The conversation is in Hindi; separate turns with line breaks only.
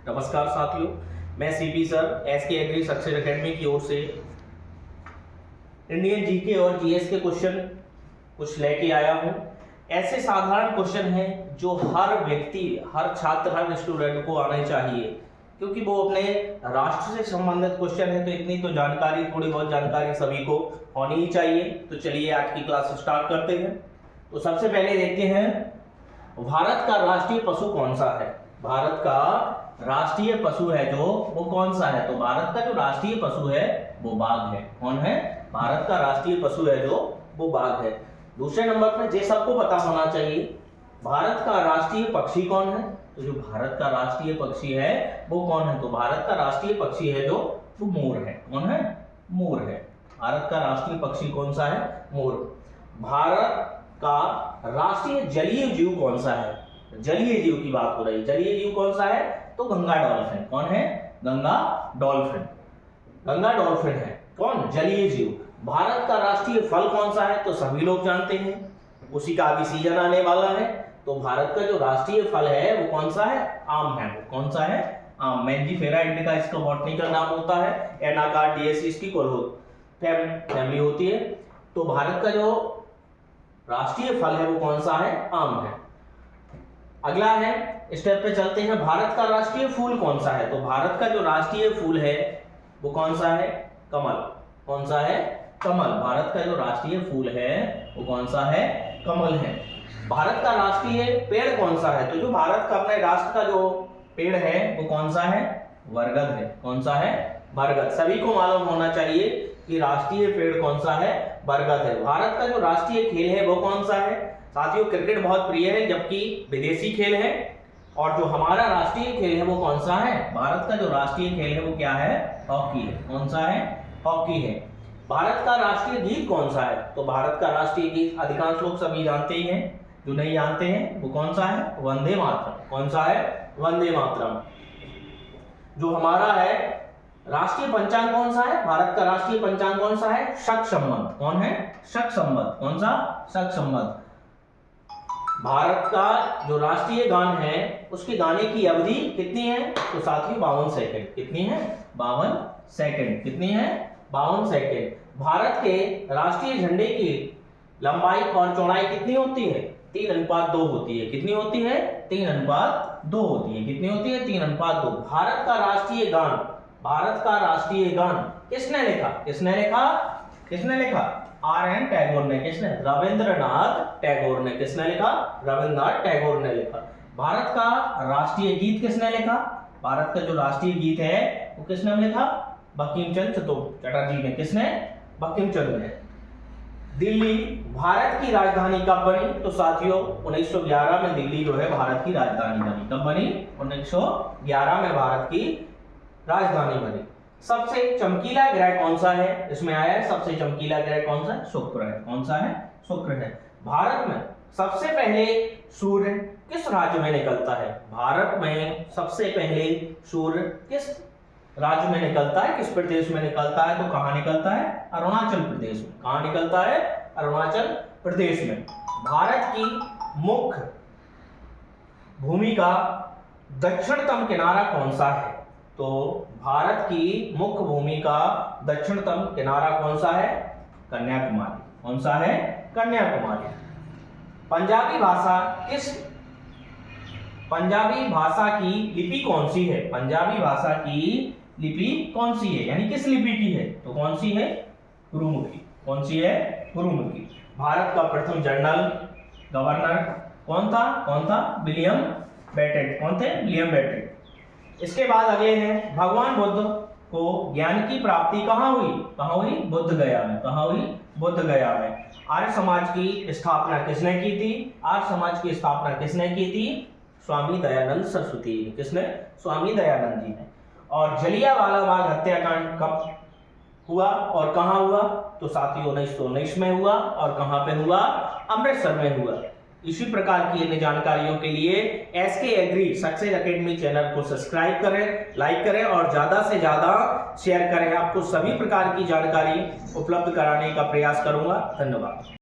नमस्कार साथियों, मैं CP sir SK agri success academy की ओर से इंडियन जीके और जीएस के क्वेश्चन कुछ लेके आया हूँ। ऐसे साधारण क्वेश्चन हैं जो हर व्यक्ति, हर छात्र, हर स्टूडेंट को आने चाहिए, क्योंकि वो अपने राष्ट्र से संबंधित क्वेश्चन है, तो इतनी तो जानकारी, थोड़ी बहुत जानकारी सभी को होनी ही चाहिए। तो चलिए आज की क्लास स्टार्ट करते हैं। तो सबसे पहले देखते हैं, भारत का राष्ट्रीय पशु कौन सा है। भारत का राष्ट्रीय पशु है जो वो कौन सा है। तो भारत का जो राष्ट्रीय पशु है वो बाघ है। कौन है? भारत का राष्ट्रीय पशु है जो वो बाघ है। दूसरे नंबर पर ये सबको पता होना चाहिए, भारत का राष्ट्रीय पक्षी कौन है। तो जो भारत का राष्ट्रीय पक्षी है वो कौन है। तो भारत का राष्ट्रीय पक्षी है जो वो मोर है। कौन है? मोर है। भारत का राष्ट्रीय पक्षी कौन सा है? मोर। भारत का राष्ट्रीय जलीय जीव कौन सा है। जलीय जीव की बात हो रही है। जलीय जीव कौन सा है? तो गंगा डॉल्फिन। कौन है? गंगा डॉल्फिन। गंगा डॉल्फिन है कौन? जलीय जीव। भारत का राष्ट्रीय फल कौन सा है? तो सभी लोग जानते हैं, उसी का अभी सीजन आने वाला है। तो भारत का जो राष्ट्रीय फल है वो कौन सा है? आम है। वो कौन सा है? आम। मैंजीफेरा इंडिका इसका बॉटनिकल नाम होता है। एनाकार्डियेसी इसकी फैमिली होती है। तो भारत का जो राष्ट्रीय फल है वो कौन सा है? आम है। अगला है, स्टेप पे चलते हैं, भारत का राष्ट्रीय फूल कौन सा है। तो भारत का जो राष्ट्रीय फूल है वो कौन सा है? कमल। कौन सा है? कमल। भारत का जो राष्ट्रीय फूल है वो कौन सा है? कमल है। भारत का राष्ट्रीय पेड़ कौन सा है। तो जो भारत का अपने राष्ट्र का जो पेड़ है वो कौन सा है? बरगद है। कौन सा है? बरगद। सभी को मालूम होना चाहिए कि राष्ट्रीय पेड़ कौन सा है? बरगद है। भारत का जो राष्ट्रीय खेल है वो कौन सा है? साथियों, क्रिकेट बहुत प्रिय है, जबकि विदेशी खेल है। और जो हमारा राष्ट्रीय खेल है वो कौन सा है? भारत का जो राष्ट्रीय खेल है वो क्या है? हॉकी है। कौन सा है? हॉकी है। भारत का राष्ट्रीय गीत कौन सा है। तो भारत का राष्ट्रीय गीत अधिकांश लोग सभी जानते ही हैं, जो नहीं जानते हैं वो कौन सा है? वंदे मातरम। कौन सा है? वंदे मातरम। जो हमारा है राष्ट्रीय पंचांग कौन सा है? भारत का राष्ट्रीय पंचांग कौन सा है? शक संवत। कौन है? शक संवत। कौन सा? शक संवत। भारत का जो राष्ट्रीय गान है उसके गाने की अवधि कितनी है? तो साथियों 52 सेकंड। कितनी है? 52 सेकंड। कितनी है? 52 सेकंड। भारत के राष्ट्रीय झंडे की लंबाई और चौड़ाई कितनी होती है? 3:2 होती है। कितनी होती है? 3:2 होती है। कितनी होती है? 3:2। भारत का राष्ट्रीय गान, भारत का राष्ट्रीय गान किसने लिखा? किसने लिखा? किसने लिखा? R.N. टैगोर ने। किसने? रविंद्रनाथ टैगोर ने। किसने लिखा? रविंद्रनाथ टैगोर ने लिखा। भारत का राष्ट्रीय गीत किसने लिखा? भारत का जो राष्ट्रीय गीत है वो किसने लिखा? बंकिम चंद्र चटर्जी ने। किसने? बंकिम चंद्र ने। दिल्ली भारत की राजधानी कब बनी? तो साथियों 1911 में दिल्ली जो है भारत की राजधानी बनी। कब बनी? 1911 में भारत की राजधानी बनी। सबसे चमकीला ग्रह कौन सा है? इसमें आया है सबसे चमकीला ग्रह कौन सा है? शुक्र है। कौन सा है? शुक्र है। भारत में सबसे पहले सूर्य किस राज्य में निकलता है? भारत में सबसे पहले सूर्य किस राज्य में निकलता है? किस प्रदेश में निकलता है? तो कहां निकलता है? अरुणाचल प्रदेश में। कहां निकलता है? अरुणाचल प्रदेश में। भारत की मुख्य भूमि का दक्षिणतम किनारा कौन सा है? तो भारत की मुख्य भूमि का दक्षिणतम किनारा कौन सा है? कन्याकुमारी। कौन सा है? कन्याकुमारी। पंजाबी भाषा की लिपि कौन सी है? पंजाबी भाषा की लिपि कौन सी है, यानी किस लिपि की है? तो कौन सी है? गुरुमुखी। कौन सी है? गुरुमुखी। भारत का प्रथम जनरल गवर्नर कौन था? कौन था? William Bentinck. कौन थे? William Bentinck. इसके बाद अगले हैं, भगवान बुद्ध को ज्ञान की प्राप्ति कहाँ हुई? कहाँ हुई? बुद्ध गया में। कहाँ हुई? बुद्ध गया में। आर्य समाज की स्थापना किसने की थी? आर्य समाज की स्थापना किसने की थी? स्वामी दयानंद सरस्वती ने। किसने? स्वामी दयानंद जी ने। और जलियांवाला बाग हत्याकांड कब हुआ और कहाँ हुआ? तो साथियों 1919 में हुआ। और कहाँ पे हुआ? अमृतसर में हुआ। इसी प्रकार की अन्य जानकारियों के लिए SK agri success academy channel को सब्सक्राइब करें, लाइक करें और ज्यादा से ज्यादा शेयर करें। आपको सभी प्रकार की जानकारी उपलब्ध कराने का प्रयास करूंगा। धन्यवाद।